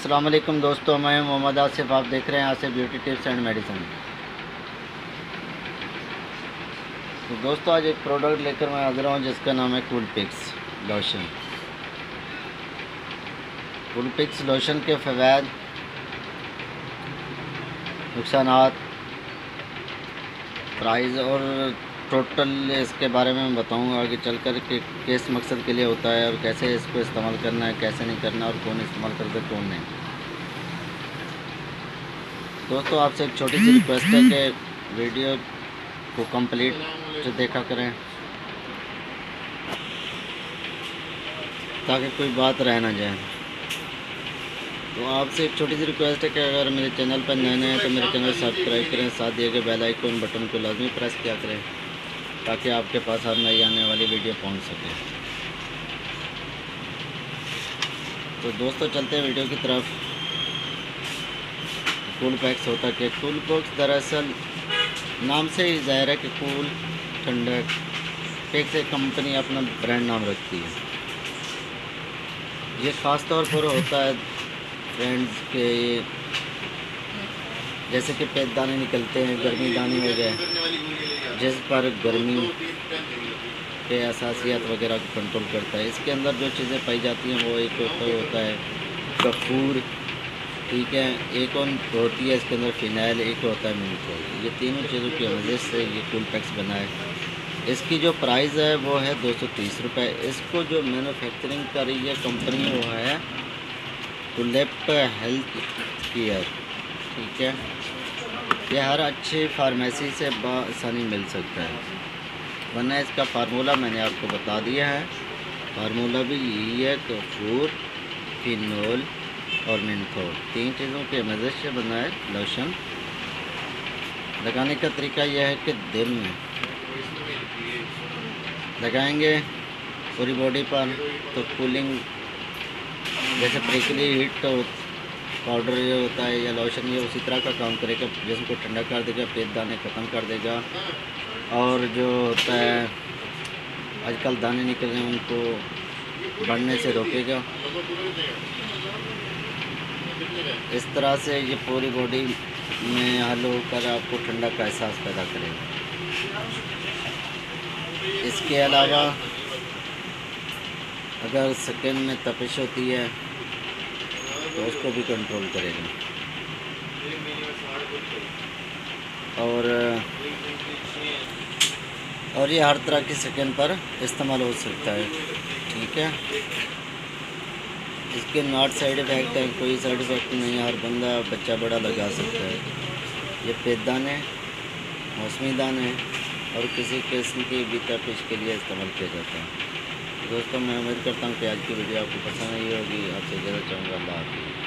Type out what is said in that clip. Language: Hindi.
अस्सलाम वालेकुम दोस्तों, मैं मोहम्मद आसिफ। आप देख रहे हैं Asif beauty tips and medicine. तो दोस्तों, आज एक प्रोडक्ट लेकर मैं हाजिर हूँ जिसका नाम है कूलपिक्स लोशन। कूलपिक्स लोशन के फ़वाद, नुकसानात, प्राइस और टोटल इसके बारे में मैं बताऊँगा आगे चलकर कि किस मकसद के लिए होता है और कैसे इसको इस्तेमाल करना है, कैसे नहीं करना और कौन इस्तेमाल करता है कौन नहीं। दोस्तों, आपसे एक छोटी सी रिक्वेस्ट है कि वीडियो को कंप्लीट देखा करें ताकि कोई बात रह ना जाए। तो आपसे एक छोटी सी रिक्वेस्ट है कि अगर मेरे चैनल पर नए हैं तो मेरे चैनल सब्सक्राइब करें, साथ दिए गए बेल आइकन बटन को लाजमी प्रेस किया करें ताकि आपके पास हर नई आने वाली वीडियो पहुंच सके। तो दोस्तों, चलते हैं वीडियो की तरफ। कूलपैक्स होता क्या? कूलपैक्स दरअसल नाम से ही ज़ाहिर है कि कूल ठंडक पैक्स एक कंपनी अपना ब्रांड नाम रखती है। ये ख़ास तौर पर होता है फ्रेंड्स के, जैसे कि पेट दाने निकलते हैं, गर्मी दाने हो गए, जिस पर गर्मी के असासियत वगैरह को कंट्रोल करता है। इसके अंदर जो चीज़ें पाई जाती हैं वो एक होता है कपूर, ठीक है, एक और होती है इसके अंदर फिनाइल, एक होता है मिनकोल। ये तीनों चीज़ों की वजह से ये कूलपैक्स बना है। इसकी जो प्राइस है वो है 230 रुपये। इसको जो मैन्युफैक्चरिंग कर रही है कंपनी वो है टुलिप हेल्थ केयर, ठीक है। ये हर अच्छी फार्मेसी से बआसानी मिल सकता है, वरना इसका फार्मूला मैंने आपको बता दिया है। फार्मूला भी यही है, कपूर, फिनोल और मिनकोल, तीन चीज़ों के मदद से बना है लोशन। लगाने का तरीका यह है कि दिन में लगाएंगे पूरी बॉडी पर तो कूलिंग, जैसे प्रिकली हीट पाउडर ये होता है या लोशन, ये उसी तरह का काम करेगा, जिसम को ठंडा कर देगा, पेट दाने ख़त्म कर देगा, और जो होता है आजकल दाने निकल रहे हैं उनको बढ़ने से रोकेगा। इस तरह से ये पूरी बॉडी में हल होकर आपको ठंडा का एहसास पैदा करेगा। इसके अलावा अगर स्किन में तपिश होती है तो उसको भी कंट्रोल करेगा, और ये हर तरह की स्किन पर इस्तेमाल हो सकता है, ठीक है। इसके नॉट साइड इफ़ेक्ट है, कोई साइड इफ़ेक्ट नहीं है, हर बंदा बच्चा बड़ा लगा सकता है। ये पेट दाने, मौसमी दाने और किसी किस्म की भी तपिश के लिए इस्तेमाल किया जाता है। दोस्तों, मैं उम्मीद करता हूँ कि आज की वीडियो आपको पसंद आई होगी। आपसे ज़रूर चाहूँगा, अल्लाह हाफ़िज़।